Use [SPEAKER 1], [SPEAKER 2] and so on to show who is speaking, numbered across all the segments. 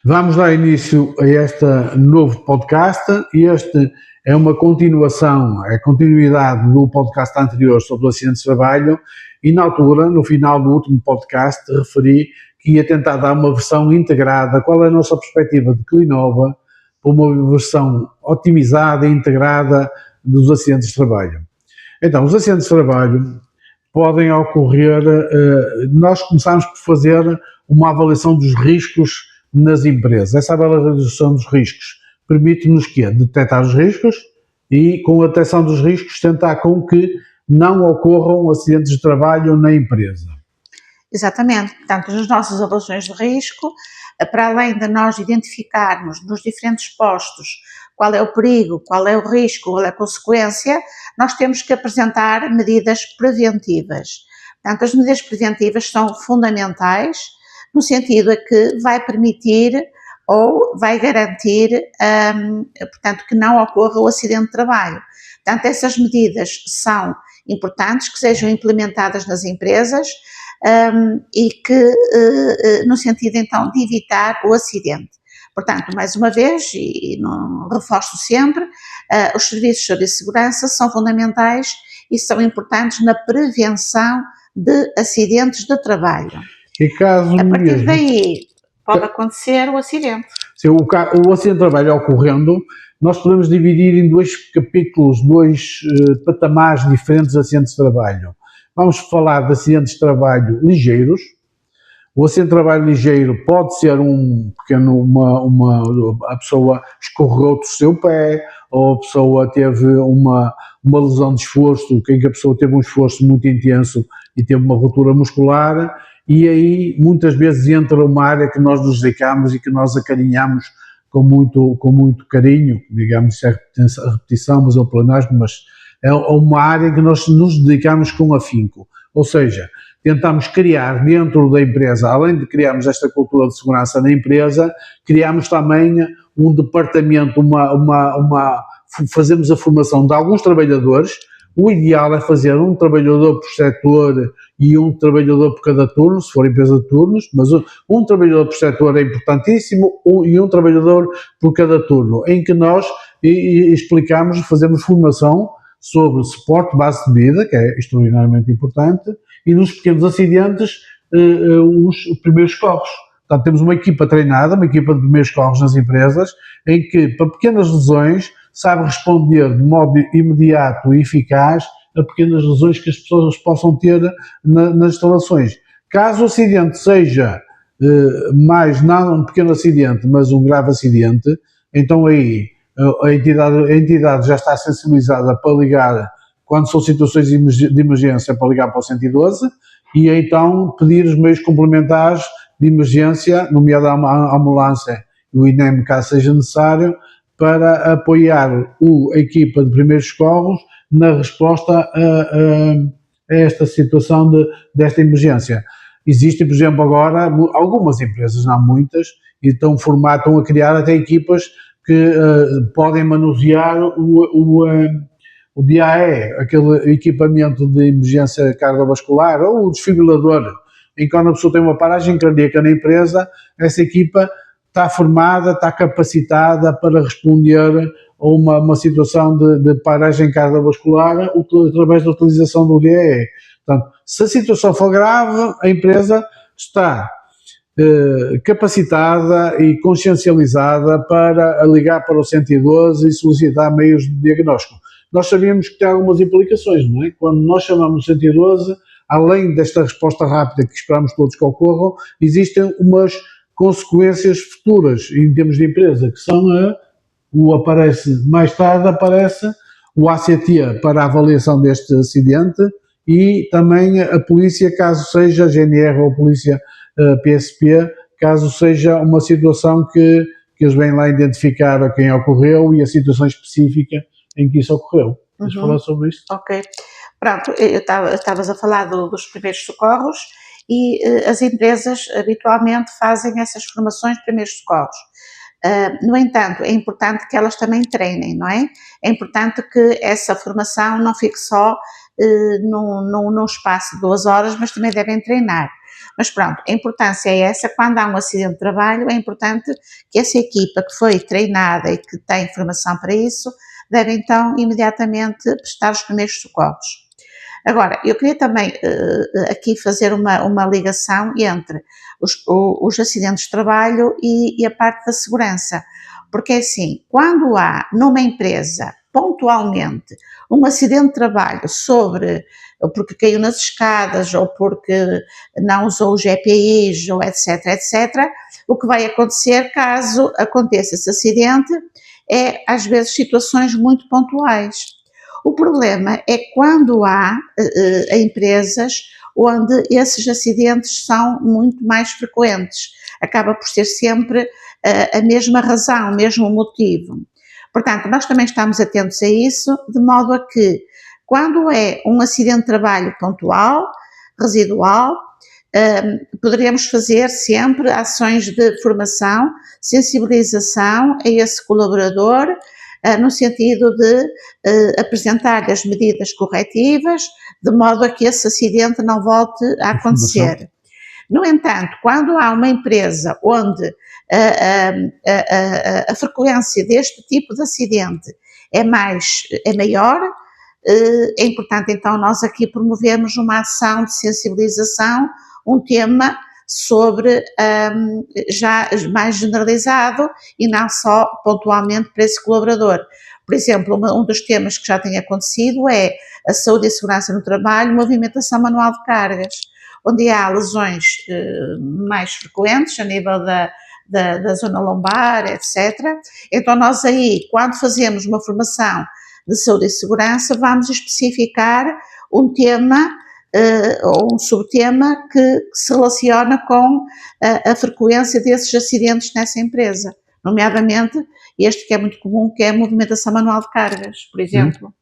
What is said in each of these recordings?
[SPEAKER 1] Vamos dar início a este novo podcast. Este é uma continuação, é a continuidade do podcast anterior sobre acidentes de trabalho e na altura, no final do último podcast, referi que ia tentar dar uma versão integrada, qual é a nossa perspectiva de Clinova, para uma versão otimizada e integrada dos acidentes de trabalho. Então, os acidentes de trabalho podem ocorrer, nós começamos por fazer uma avaliação dos riscos nas empresas. Essa avaliação dos riscos permite-nos detectar os riscos e, com a detecção dos riscos, tentar com que não ocorram acidentes de trabalho na empresa.
[SPEAKER 2] Exatamente. Portanto, nas nossas avaliações de risco, para além de nós identificarmos nos diferentes postos qual é o perigo, qual é o risco, qual é a consequência, nós temos que apresentar medidas preventivas. Portanto, as medidas preventivas são fundamentais no sentido a que vai permitir ou vai garantir, portanto, que não ocorra o acidente de trabalho. Portanto, essas medidas são importantes que sejam implementadas nas empresas e que, no sentido então de evitar o acidente. Portanto, mais uma vez, e não reforço sempre, os serviços de saúde e segurança são fundamentais e são importantes na prevenção de acidentes de trabalho.
[SPEAKER 1] E caso
[SPEAKER 2] a partir daí pode acontecer o acidente.
[SPEAKER 1] Se o acidente de trabalho ocorrendo, nós podemos dividir em dois capítulos, dois patamares diferentes de acidentes de trabalho. Vamos falar de acidentes de trabalho ligeiros. O acidente de trabalho ligeiro pode ser um pequeno, a pessoa escorregou, torceu o pé, ou a pessoa teve uma lesão de esforço, em que a pessoa teve um esforço muito intenso e teve uma ruptura muscular, e aí muitas vezes entra uma área que nós nos dedicamos e que nós acarinhamos com muito carinho, digamos, é a repetição, mas é o pleonasmo, mas é uma área que nós nos dedicamos com afinco, ou seja, tentamos criar dentro da empresa, além de criarmos esta cultura de segurança na empresa, criamos também um departamento, fazemos a formação de alguns trabalhadores. O ideal é fazer um trabalhador por setor e um trabalhador por cada turno, se for empresa de turnos, mas um trabalhador por setor é importantíssimo e um trabalhador por cada turno, em que nós explicamos, fazemos formação sobre suporte base de vida, que é extraordinariamente importante, e nos pequenos acidentes, os primeiros socorros. Portanto, temos uma equipa treinada, uma equipa de primeiros socorros nas empresas, em que, para pequenas lesões, sabe responder de modo imediato e eficaz a pequenas lesões que as pessoas possam ter nas instalações. Caso o acidente seja mais, não um pequeno acidente, mas um grave acidente, então aí a entidade já está sensibilizada para ligar, quando são situações de emergência, para ligar para o 112 e então pedir os meios complementares de emergência, nomeadamente a ambulância e o INEM, caso seja necessário, para apoiar a equipa de primeiros socorros na resposta a esta situação desta emergência. Existem, por exemplo, agora algumas empresas, não muitas, e estão a criar até equipas que podem manusear o DAE, aquele equipamento de emergência cardiovascular, ou o desfibrilador, em que quando a pessoa tem uma paragem cardíaca na empresa, essa equipa está formada, está capacitada para responder a uma situação de paragem cardiovascular através da utilização do DAE. Portanto, se a situação for grave, a empresa está capacitada e consciencializada para ligar para o 112 e solicitar meios de diagnóstico. Nós sabemos que tem algumas implicações, não é? Quando nós chamamos o 112, além desta resposta rápida que esperamos todos que ocorram, existem umas consequências futuras em termos de empresa, que são mais tarde aparece o ACT para a avaliação deste acidente e também a polícia, caso seja a GNR ou a polícia PSP, caso seja uma situação que eles vêm lá identificar a quem ocorreu e a situação específica em que isso ocorreu. Queres falar sobre isto?
[SPEAKER 2] Ok. Pronto, estavas a falar dos primeiros socorros e as empresas habitualmente fazem essas formações de primeiros socorros. No entanto, é importante que elas também treinem, não é? É importante que essa formação não fique só num espaço de 2 horas, mas também devem treinar. Mas pronto, a importância é essa, quando há um acidente de trabalho, é importante que essa equipa que foi treinada e que tem formação para isso, deve então imediatamente prestar os primeiros socorros. Agora, eu queria também aqui fazer uma ligação entre os acidentes de trabalho e a parte da segurança, porque é assim, quando há numa empresa, pontualmente, um acidente de trabalho porque caiu nas escadas, ou porque não usou os EPIs, ou etc, etc, o que vai acontecer caso aconteça esse acidente é, às vezes, situações muito pontuais. O problema é quando há empresas onde esses acidentes são muito mais frequentes. Acaba por ser sempre a mesma razão, o mesmo motivo. Portanto, nós também estamos atentos a isso, de modo a que, quando é um acidente de trabalho pontual, residual, poderemos fazer sempre ações de formação, sensibilização a esse colaborador, no sentido de apresentar as medidas corretivas, de modo a que esse acidente não volte a acontecer. No entanto, quando há uma empresa onde a frequência deste tipo de acidente é maior, é importante então nós aqui promovermos uma ação de sensibilização, um tema sobre já mais generalizado e não só pontualmente para esse colaborador. Por exemplo, um dos temas que já tem acontecido é a saúde e segurança no trabalho, movimentação manual de cargas, onde há lesões mais frequentes a nível da zona lombar, etc. Então nós aí, quando fazemos uma formação de saúde e segurança, vamos especificar um tema ou um subtema que se relaciona com a frequência desses acidentes nessa empresa, nomeadamente este que é muito comum, que é a movimentação manual de cargas, por exemplo.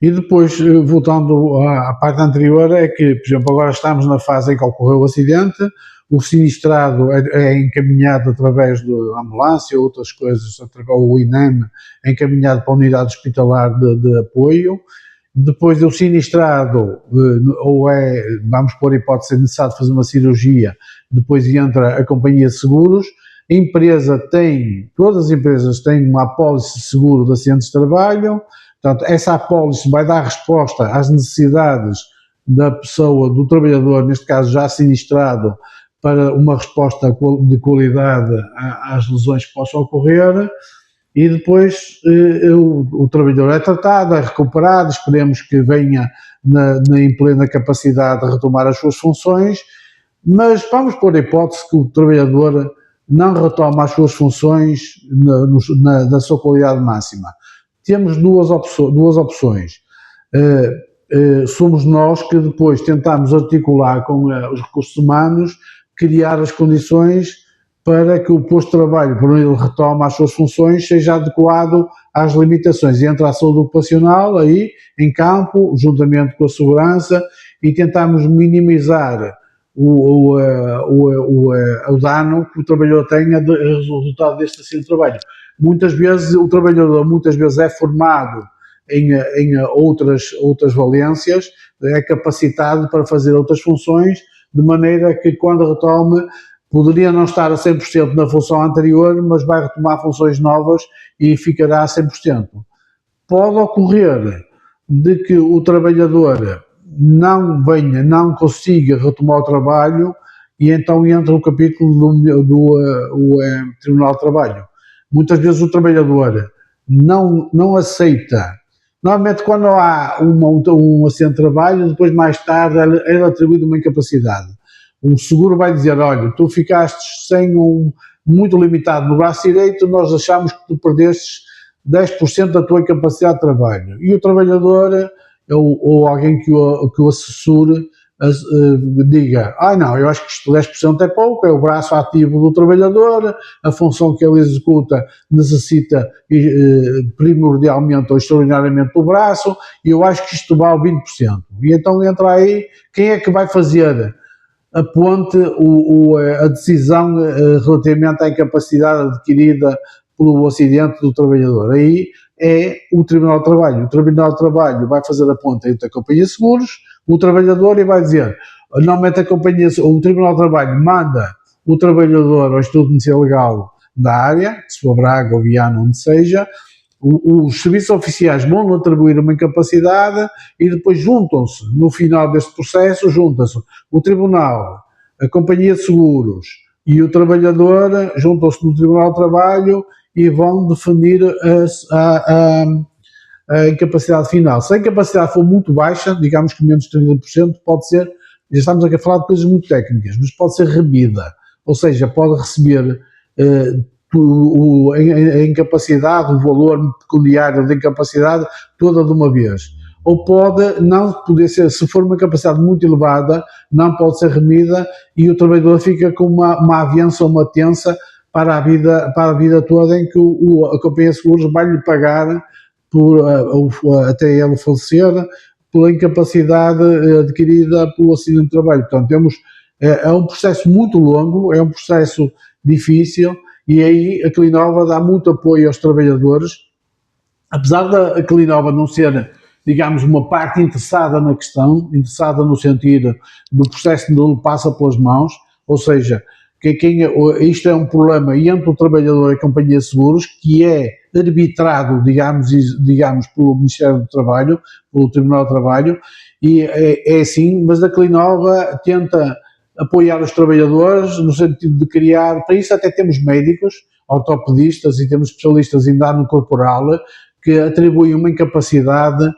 [SPEAKER 1] E depois, voltando à parte anterior, é que, por exemplo, agora estamos na fase em que ocorreu o acidente, o sinistrado é encaminhado através de ambulância, outras coisas, através do INEM, é encaminhado para a unidade hospitalar de apoio. Depois o sinistrado, vamos pôr a hipótese, necessário fazer uma cirurgia, depois entra a companhia de seguros. A empresa todas as empresas têm uma apólice de seguro de acidentes de trabalho, portanto, essa apólice vai dar resposta às necessidades da pessoa, do trabalhador, neste caso já sinistrado, para uma resposta de qualidade às lesões que possam ocorrer. E depois o trabalhador é tratado, é recuperado, esperemos que venha em plena capacidade de retomar as suas funções, mas vamos pôr a hipótese que o trabalhador não retoma as suas funções na sua qualidade máxima. Temos duas opções. Somos nós que depois tentamos articular com os recursos humanos, criar as condições para que o posto de trabalho, por onde ele retoma as suas funções, seja adequado às limitações. E entra a saúde ocupacional aí, em campo, juntamente com a segurança, e tentamos minimizar o dano que o trabalhador tenha de resultado deste acidente de trabalho. Muitas vezes o trabalhador é formado em outras valências, é capacitado para fazer outras funções, de maneira que quando retome poderia não estar a 100% na função anterior, mas vai retomar funções novas e ficará a 100%. Pode ocorrer de que o trabalhador não consiga retomar o trabalho e então entra o capítulo do Tribunal de Trabalho. Muitas vezes o trabalhador não aceita. Normalmente quando há um acidente de trabalho, depois mais tarde é atribuído uma incapacidade. O seguro vai dizer, olha, tu ficaste muito limitado no braço direito, nós achamos que tu perdestes 10% da tua capacidade de trabalho. E o trabalhador, ou alguém que o assessore, diga, não, eu acho que isto 10% é pouco, é o braço ativo do trabalhador, a função que ele executa necessita primordialmente ou extraordinariamente do braço, e eu acho que isto vale 20%. E então entra aí, quem é que vai fazer a ponte, a decisão relativamente à incapacidade adquirida pelo acidente do trabalhador? Aí é o Tribunal de Trabalho. O Tribunal de Trabalho vai fazer a ponta entre a companhia de seguros, o trabalhador, e vai dizer, normalmente o Tribunal de Trabalho manda o trabalhador ao Instituto de Medicina Legal da área, se for Braga ou Viana, onde seja, os serviços oficiais vão atribuir uma incapacidade e depois juntam-se, no final deste processo, juntam-se o Tribunal, a Companhia de Seguros e o trabalhador, juntam-se no Tribunal de Trabalho e vão definir a incapacidade final. Se a incapacidade for muito baixa, digamos que menos de 30%, pode ser, já estamos aqui a falar de coisas muito técnicas, mas pode ser remida, ou seja, pode receber a incapacidade, o valor pecuniário da incapacidade toda de uma vez. Ou pode não poder ser, se for uma capacidade muito elevada, não pode ser remida e o trabalhador fica com uma avança ou uma tensa para a vida toda, em que a companhia de seguros vai lhe pagar até ele falecer pela incapacidade adquirida pelo acidente de trabalho. Portanto, é um processo muito longo, é um processo difícil, e aí a Clinova dá muito apoio aos trabalhadores, apesar da Clinova não ser, digamos, uma parte interessada na questão, interessada no sentido do processo não lhe passa pelas mãos, ou seja, isto é um problema entre o trabalhador e a companhia de seguros, que é arbitrado, digamos, pelo Ministério do Trabalho, pelo Tribunal do Trabalho, e é assim, mas a Clinova tenta apoiar os trabalhadores no sentido de criar, para isso até temos médicos, ortopedistas e temos especialistas em dano corporal que atribuem uma incapacidade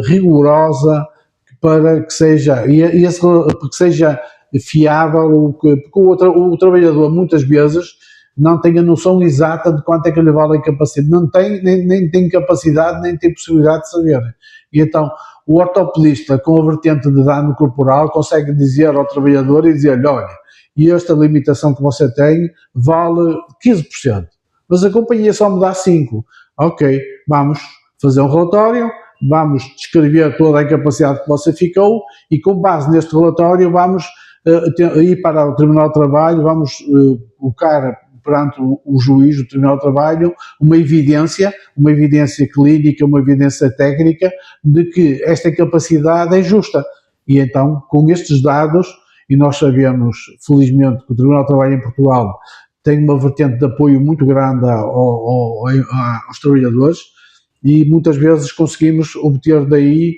[SPEAKER 1] rigorosa para que seja, que seja fiável, porque o trabalhador muitas vezes não tem a noção exata de quanto é que lhe vale a incapacidade, não tem, nem tem capacidade, nem tem possibilidade de saber. E então o ortopedista com a vertente de dano corporal consegue dizer ao trabalhador e dizer-lhe, olha, e esta limitação que você tem vale 15%, mas a companhia só me dá 5%. Ok, vamos fazer um relatório, vamos descrever toda a incapacidade que você ficou e com base neste relatório vamos ir para o Tribunal de Trabalho, vamos colocar perante o juiz do Tribunal de Trabalho uma evidência clínica, uma evidência técnica de que esta incapacidade é justa. E então, com estes dados, e nós sabemos, felizmente, que o Tribunal de Trabalho em Portugal tem uma vertente de apoio muito grande aos trabalhadores, e muitas vezes conseguimos obter daí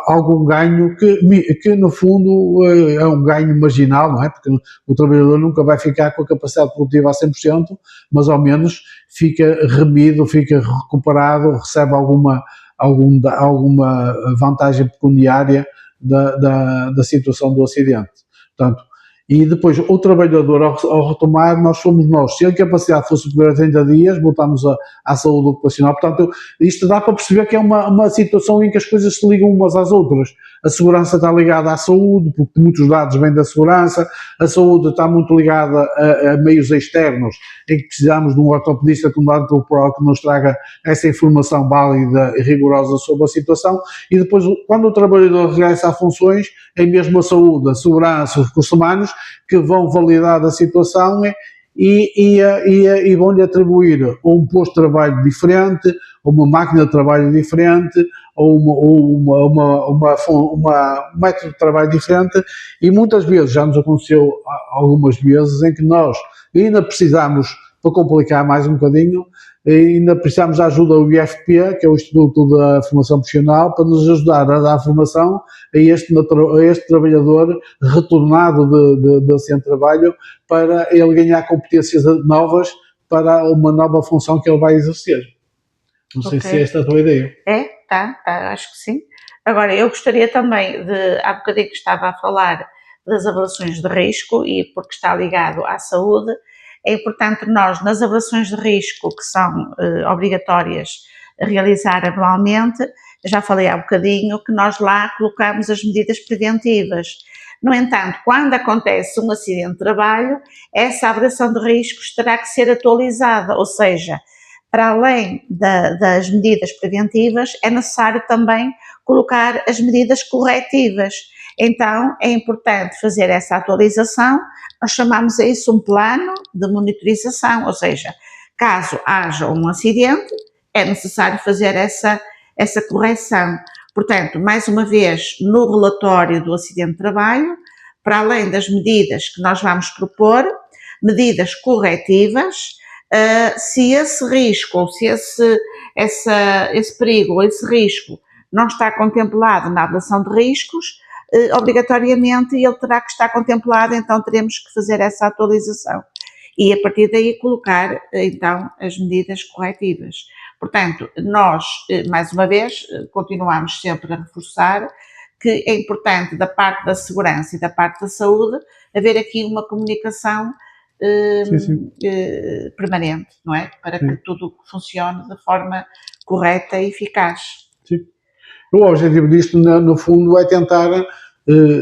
[SPEAKER 1] algum ganho que no fundo é um ganho marginal, não é? Porque o trabalhador nunca vai ficar com a capacidade produtiva a 100%, mas ao menos fica remido, fica recuperado, recebe alguma vantagem pecuniária da situação do acidente. Portanto, e depois o trabalhador ao retomar, somos nós, se a incapacidade for superior a 30 dias, voltamos à saúde ocupacional. Portanto, isto dá para perceber que é uma situação em que as coisas se ligam umas às outras. A segurança está ligada à saúde, porque muitos dados vêm da segurança, a saúde está muito ligada a meios externos, em que precisamos de um ortopedista com dado corporal que nos traga essa informação válida e rigorosa sobre a situação, e depois, quando o trabalhador regressa a funções, é mesmo a saúde, a segurança, os recursos humanos, que vão validar a situação e vão-lhe atribuir um posto de trabalho diferente, ou uma máquina de trabalho diferente, ou um método de trabalho diferente, e muitas vezes, já nos aconteceu algumas vezes, em que nós ainda precisamos, para complicar mais um bocadinho, ainda precisamos da ajuda do IFP, que é o Instituto da Formação Profissional, para nos ajudar a dar formação a este trabalhador retornado de centro de trabalho, para ele ganhar competências novas para uma nova função que ele vai exercer. Não sei se é esta a tua ideia.
[SPEAKER 2] Tá, acho que sim. Agora, eu gostaria também há bocadinho que estava a falar das avaliações de risco, e porque está ligado à saúde, é importante nós, nas avaliações de risco que são obrigatórias a realizar anualmente, já falei há bocadinho, que nós lá colocamos as medidas preventivas. No entanto, quando acontece um acidente de trabalho, essa avaliação de riscos terá que ser atualizada, ou seja, para além das medidas preventivas, é necessário também colocar as medidas corretivas. Então, é importante fazer essa atualização. Nós chamamos isso um plano de monitorização, ou seja, caso haja um acidente, é necessário fazer essa correção. Portanto, mais uma vez, no relatório do acidente de trabalho, para além das medidas que nós vamos propor, medidas corretivas, se esse risco ou se esse perigo ou esse risco não está contemplado na avaliação de riscos, obrigatoriamente ele terá que estar contemplado, então teremos que fazer essa atualização e a partir daí colocar então as medidas corretivas. Portanto, nós, mais uma vez, continuamos sempre a reforçar que é importante da parte da segurança e da parte da saúde haver aqui uma comunicação permanente, não é? Para que tudo funcione de forma correta e eficaz.
[SPEAKER 1] Sim. O objetivo disto, no fundo, é tentar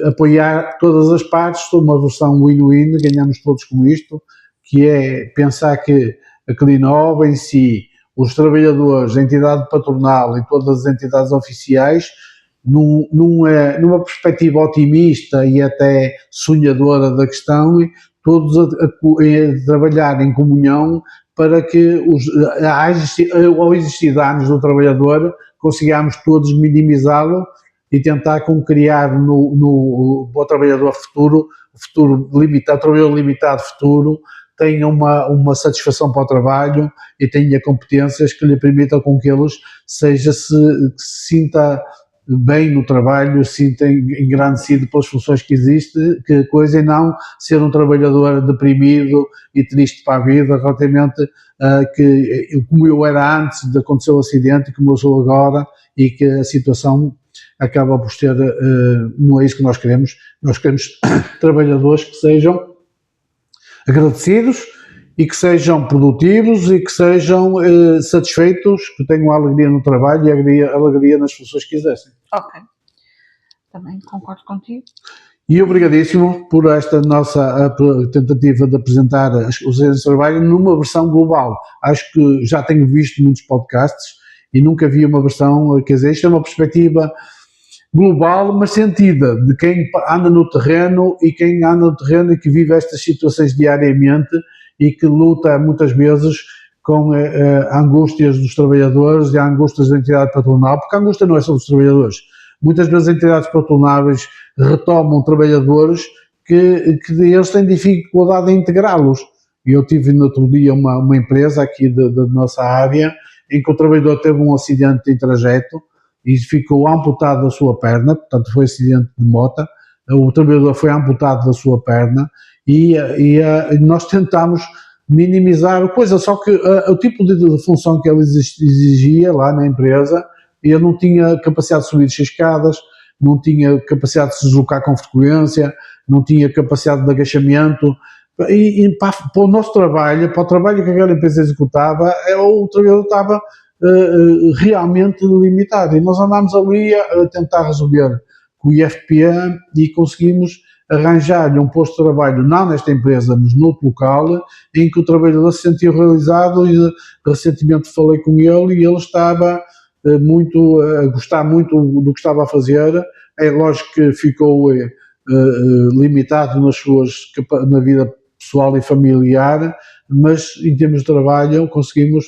[SPEAKER 1] apoiar todas as partes, uma versão win-win, ganhamos todos com isto, que é pensar que a Clinov em si, os trabalhadores, a entidade patronal e todas as entidades oficiais, numa perspectiva otimista e até sonhadora da questão, todos a trabalhar em comunhão para que ao existir danos do trabalhador, consigamos todos minimizá-lo e tentar criar no trabalhador futuro limitado, trabalhador limitado futuro, tenha uma satisfação para o trabalho e tenha competências que lhe permitam com que ele se sinta bem no trabalho, se sinta engrandecido pelas funções que existe, que coisa, e não ser um trabalhador deprimido e triste para a vida, relativamente como eu era antes de acontecer o acidente e como eu sou agora, e que a situação acaba por ter, não é isso que nós queremos trabalhadores que sejam agradecidos e que sejam produtivos e que sejam satisfeitos, que tenham alegria no trabalho e alegria nas funções que exercem.
[SPEAKER 2] Ok, também concordo contigo.
[SPEAKER 1] E obrigadíssimo por esta nossa tentativa de apresentar os acidentes de trabalho numa versão global. Acho que já tenho visto muitos podcasts e nunca vi uma versão, quer dizer, isto é uma perspectiva global, mas sentida, de quem anda no terreno e que vive estas situações diariamente e que luta muitas vezes com angústias dos trabalhadores e angústias da entidade patronal, porque a angústia não é só dos trabalhadores. Muitas vezes as entidades patronáveis retomam trabalhadores que eles têm dificuldade em integrá-los. Eu tive no outro dia uma empresa aqui da nossa área em que o trabalhador teve um acidente em trajeto e ficou amputado da sua perna, portanto foi acidente de moto, o trabalhador foi amputado da sua perna e nós tentámos minimizar a coisa, só que o tipo de função que ele exigia lá na empresa, ele não tinha capacidade de subir as escadas, não tinha capacidade de se deslocar com frequência, não tinha capacidade de agachamento, e para o nosso trabalho, para o trabalho que aquela empresa executava, o trabalhador estava realmente limitado, e nós andámos ali a tentar resolver com o IFPA e conseguimos arranjar-lhe um posto de trabalho, não nesta empresa, mas noutro local, em que o trabalhador se sentiu realizado, e recentemente falei com ele e ele estava a gostar muito do que estava a fazer. É lógico que ficou limitado na vida pessoal e familiar, mas em termos de trabalho conseguimos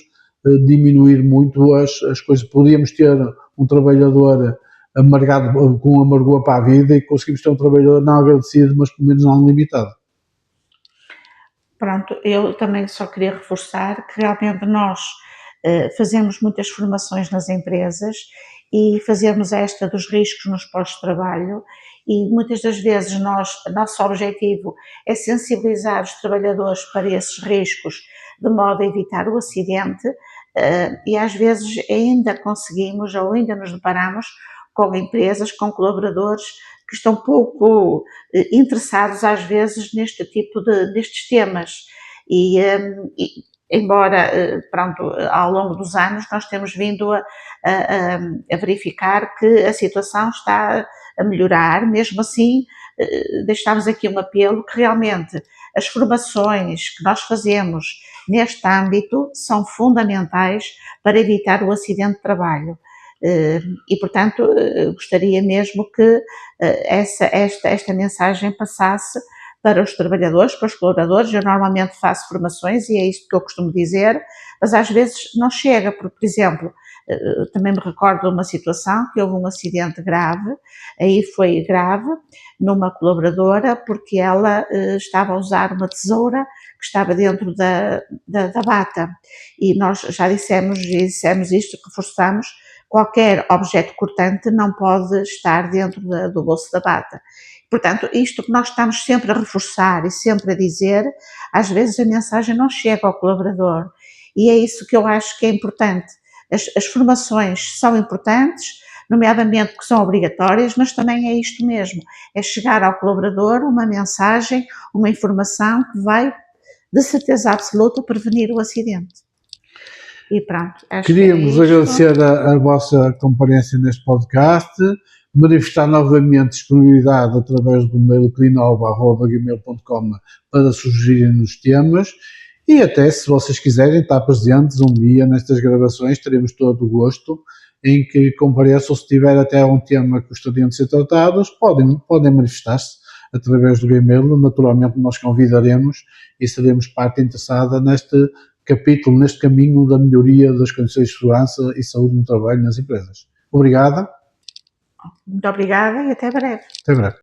[SPEAKER 1] diminuir muito as coisas. Podíamos ter um trabalhador amargado, com amargura para a vida, e conseguimos ter um trabalhador não agradecido, mas pelo menos não limitado.
[SPEAKER 2] Pronto, eu também só queria reforçar que realmente nós fazemos muitas formações nas empresas e fazemos esta dos riscos nos postos de trabalho, e muitas das vezes nosso objetivo é sensibilizar os trabalhadores para esses riscos de modo a evitar o acidente, e às vezes ainda conseguimos ou ainda nos deparamos com empresas, com colaboradores que estão pouco interessados às vezes nestes temas e embora, pronto, ao longo dos anos nós temos vindo a verificar que a situação está a melhorar, mesmo assim deixamos aqui um apelo que realmente as formações que nós fazemos neste âmbito são fundamentais para evitar o acidente de trabalho. E, portanto, gostaria mesmo que esta mensagem passasse para os trabalhadores, para os colaboradores. Eu normalmente faço formações e é isto que eu costumo dizer, mas às vezes não chega, porque, por exemplo, também me recordo de uma situação que houve um acidente grave, aí foi grave, numa colaboradora, porque ela estava a usar uma tesoura que estava dentro da bata, e nós já dissemos isto, reforçamos, qualquer objeto cortante não pode estar dentro do bolso da bata. Portanto, isto que nós estamos sempre a reforçar e sempre a dizer, às vezes a mensagem não chega ao colaborador, e é isso que eu acho que é importante. As formações são importantes, nomeadamente que são obrigatórias, mas também é isto mesmo, é chegar ao colaborador uma mensagem, uma informação que vai, de certeza absoluta, prevenir o acidente. E pronto,
[SPEAKER 1] Queríamos agradecer a vossa comparência neste podcast, manifestar novamente disponibilidade através do mail clinova@gmail.com para sugerirem nos temas e até, se vocês quiserem, estar presentes um dia nestas gravações, teremos todo o gosto em que compareçam. Se tiver até um tema que gostariam de ser tratados, podem manifestar-se através do e-mail. Naturalmente nós convidaremos e seremos parte interessada neste capítulo, neste caminho da melhoria das condições de segurança e saúde no trabalho nas empresas. Obrigada.
[SPEAKER 2] Muito obrigada e até breve.
[SPEAKER 1] Até breve.